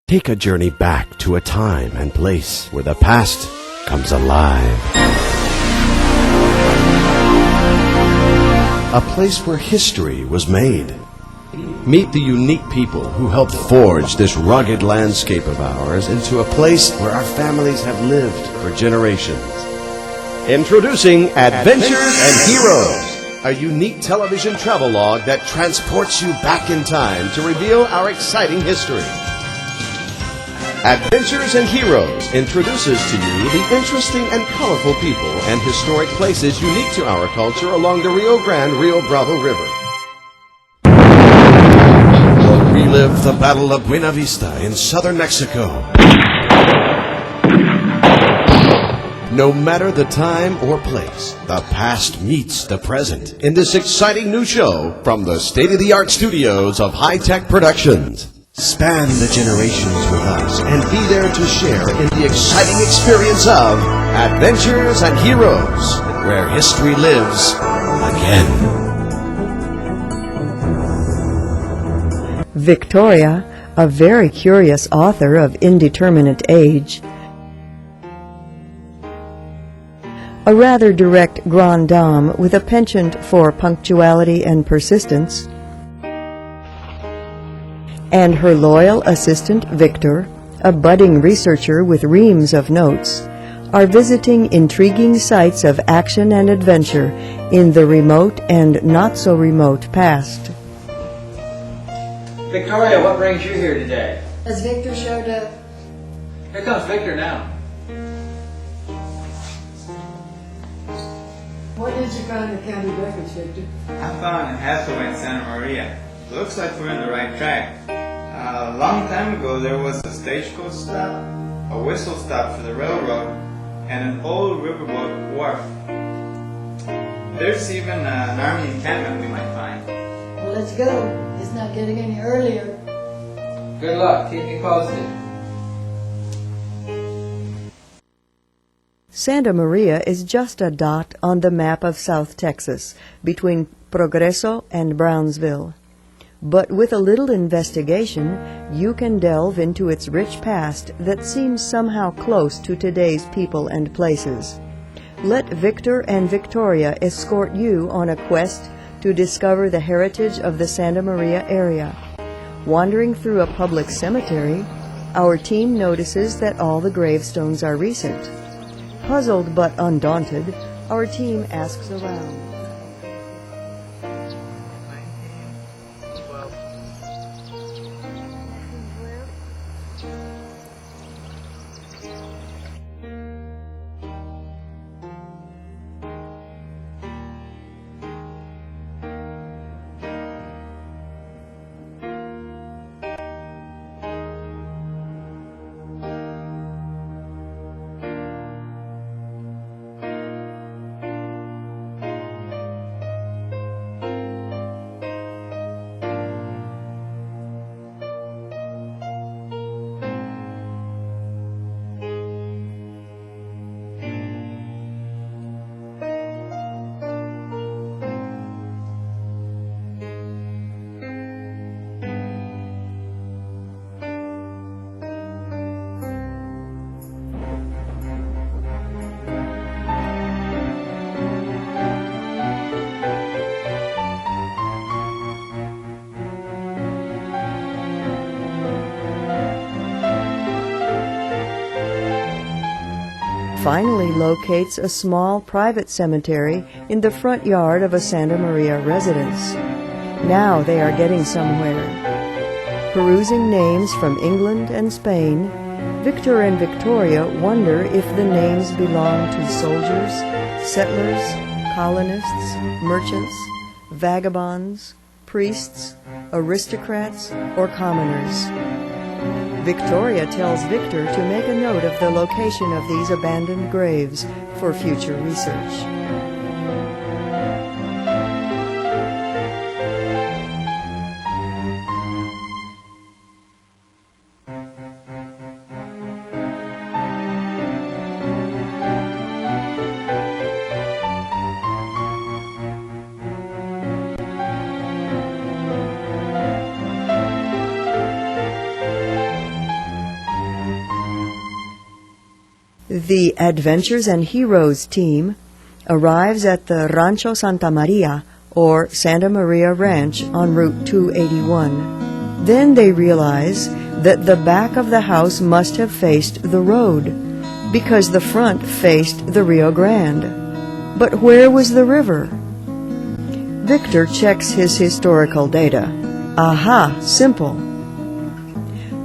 Take a journey back to a time and place where the past comes alive. A place where history was made. Meet the unique people who helped forge this rugged landscape of ours into a place where our families have lived for generations. Introducing Adventures and Heroes, a unique television travelogue that transports you back in time to reveal our exciting history. Adventures and Heroes introduces to you the interesting and colorful people and historic places unique to our culture along the Rio Grande-Rio Bravo River. We'll relive the Battle of Buena Vista in southern Mexico. No matter the time or place, the past meets the present in this exciting new show from the state-of-the-art studios of Tec Productions. Span the generations with us and be there to share in the exciting experience of Adventures and Heroes, where history lives again. Victoria, a very curious author of indeterminate age, a rather direct grande dame with a penchant for punctuality and persistence, and her loyal assistant, Victor, a budding researcher with reams of notes, are visiting intriguing sites of action and adventure in the remote and not-so-remote past. Victoria, what brings you here today? Has Victor showed up? Here comes Victor now. What did you find in the county records, Victor? I found a Hathaway in Santa Maria. Looks like we're on the right track. A long time ago there was a stagecoach stop, a whistle stop for the railroad, and an old riverboat wharf. There's even an army encampment we might find. Well, let's go. It's not getting any earlier. Good luck. Keep me posted. Santa Maria is just a dot on the map of South Texas between Progreso and Brownsville. But with a little investigation, you can delve into its rich past that seems somehow close to today's people and places. Let Victor and Victoria escort you on a quest to discover the heritage of the Santa Maria area. Wandering through a public cemetery, our team notices that all the gravestones are recent. Puzzled but undaunted, our team asks around. Finally locates a small private cemetery in the front yard of a Santa Maria residence. Now they are getting somewhere. Perusing names from England and Spain, Victor and Victoria wonder if the names belong to soldiers, settlers, colonists, merchants, vagabonds, priests, aristocrats, or commoners. Victoria tells Victor to make a note of the location of these abandoned graves for future research. The Adventures and Heroes team arrives at the Rancho Santa Maria, or Santa Maria Ranch, on Route 281. Then they realize that the back of the house must have faced the road, because the front faced the Rio Grande. But where was the river? Victor checks his historical data. Aha, simple.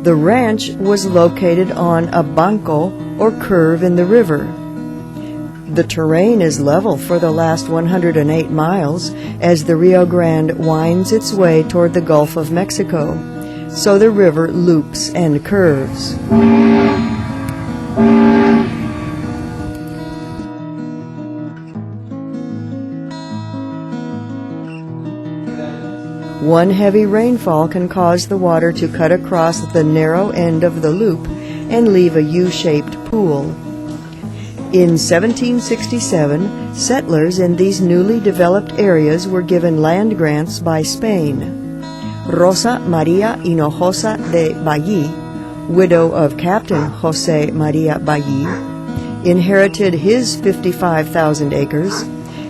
The ranch was located on a banco, or curve in the river. The terrain is level for the last 108 miles as the Rio Grande winds its way toward the Gulf of Mexico, so the river loops and curves. One heavy rainfall can cause the water to cut across the narrow end of the loop and leave a U-shaped pool. In 1767, settlers in these newly developed areas were given land grants by Spain. Rosa Maria Hinojosa de Ballí, widow of Captain José María Ballí, inherited his 55,000 acres,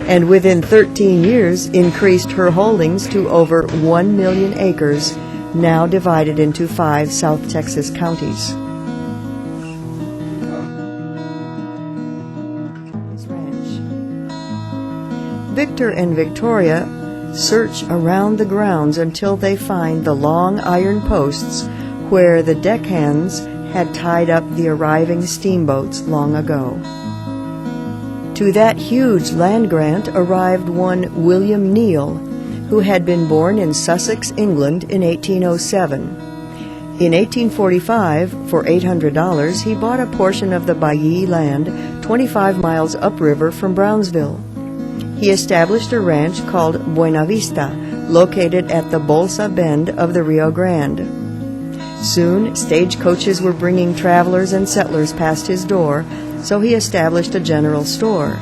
and within 13 years increased her holdings to over 1 million acres, now divided into 5 South Texas counties. Victor and Victoria search around the grounds until they find the long iron posts where the deckhands had tied up the arriving steamboats long ago. To that huge land grant arrived one William Neal, who had been born in Sussex, England in 1807. In 1845, for $800, he bought a portion of the Ballí land 25 miles upriver from Brownsville. He established a ranch called Buena Vista, located at the Bolsa Bend of the Rio Grande. Soon, stagecoaches were bringing travelers and settlers past his door, so he established a general store.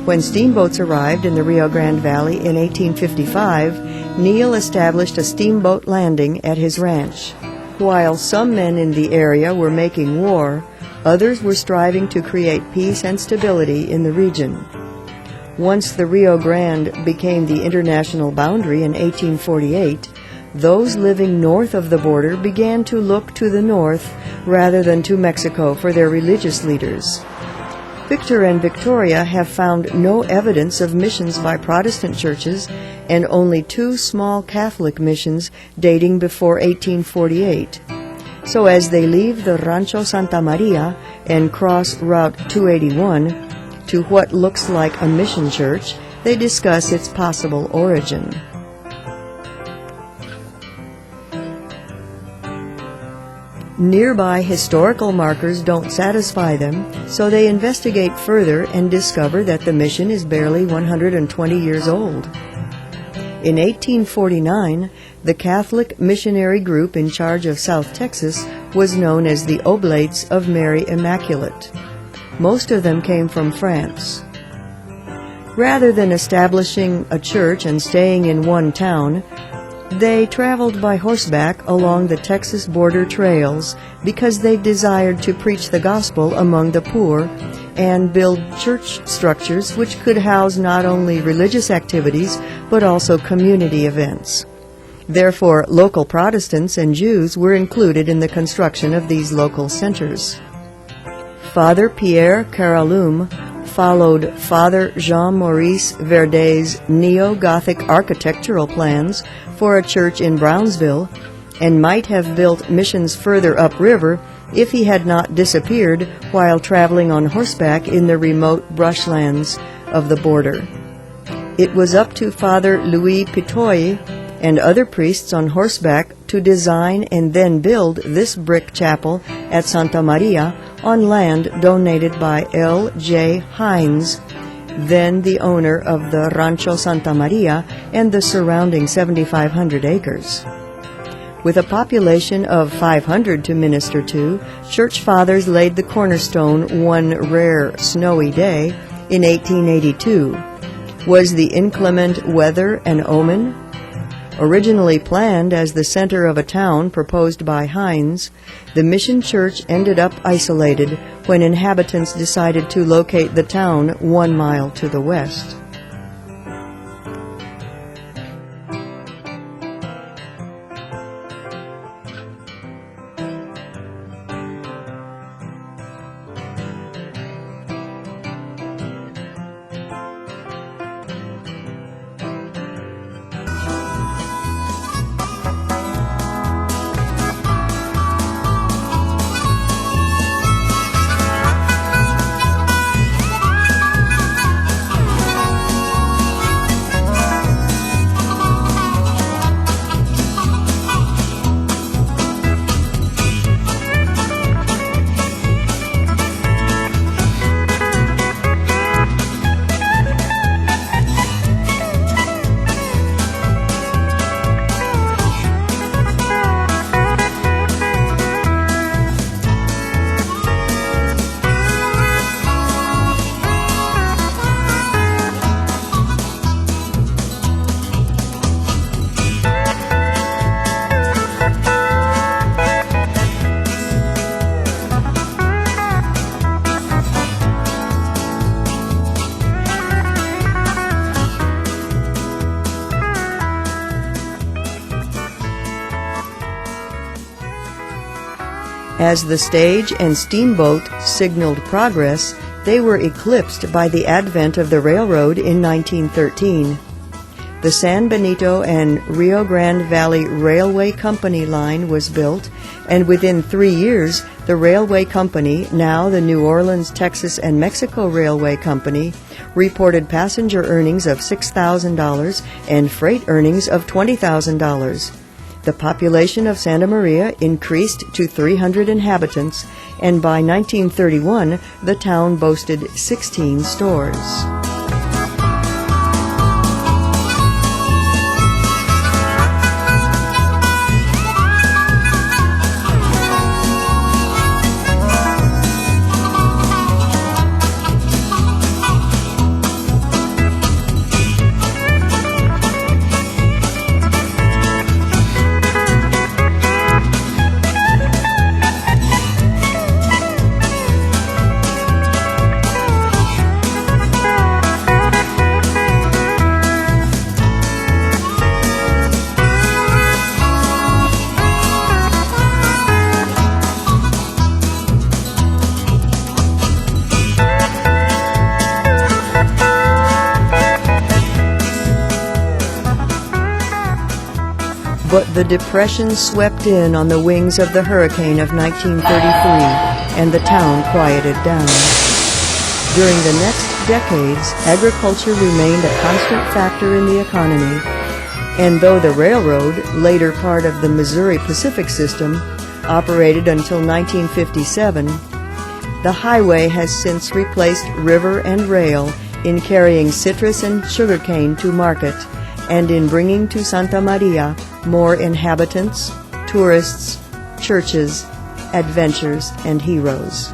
When steamboats arrived in the Rio Grande Valley in 1855, Neal established a steamboat landing at his ranch. While some men in the area were making war, others were striving to create peace and stability in the region. Once the Rio Grande became the international boundary in 1848, those living north of the border began to look to the north rather than to Mexico for their religious leaders. Victor and Victoria have found no evidence of missions by Protestant churches and only 2 small Catholic missions dating before 1848. So as they leave the Rancho Santa Maria and cross Route 281 to what looks like a mission church, they discuss its possible origin. Nearby historical markers don't satisfy them, so they investigate further and discover that the mission is barely 120 years old. In 1849, the Catholic missionary group in charge of South Texas was known as the Oblates of Mary Immaculate. Most of them came from France. Rather than establishing a church and staying in one town, they traveled by horseback along the Texas border trails because they desired to preach the gospel among the poor and build church structures which could house not only religious activities but also community events. Therefore, local Protestants and Jews were included in the construction of these local centers. Father Pierre Caraloum followed Father Jean-Maurice Verdet's neo-Gothic architectural plans for a church in Brownsville and might have built missions further upriver if he had not disappeared while traveling on horseback in the remote brushlands of the border. It was up to Father Louis Pitoy and other priests on horseback to design and then build this brick chapel at Santa Maria on land donated by L. J. Hines, then the owner of the Rancho Santa Maria and the surrounding 7,500 acres. With a population of 500 to minister to, church fathers laid the cornerstone one rare snowy day in 1882. Was the inclement weather an omen? Originally planned as the center of a town proposed by Hines, the mission church ended up isolated when inhabitants decided to locate the town 1 mile to the west. As the stage and steamboat signaled progress, they were eclipsed by the advent of the railroad in 1913. The San Benito and Rio Grande Valley Railway Company line was built, and within 3 years, the railway company, now the New Orleans, Texas and Mexico Railway Company, reported passenger earnings of $6,000 and freight earnings of $20,000. The population of Santa Maria increased to 300 inhabitants, and by 1931, the town boasted 16 stores. But the Depression swept in on the wings of the hurricane of 1933, and the town quieted down. During the next decades, agriculture remained a constant factor in the economy, and though the railroad, later part of the Missouri Pacific System, operated until 1957, the highway has since replaced river and rail in carrying citrus and sugarcane to market, and in bringing to Santa Maria more inhabitants, tourists, churches, adventures, and heroes.